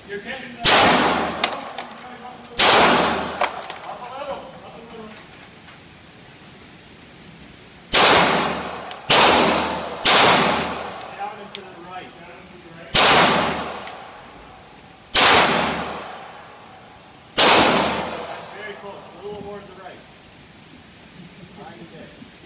You're getting up a little. Down and to the right. That's very close. A little more to the right. 90 day.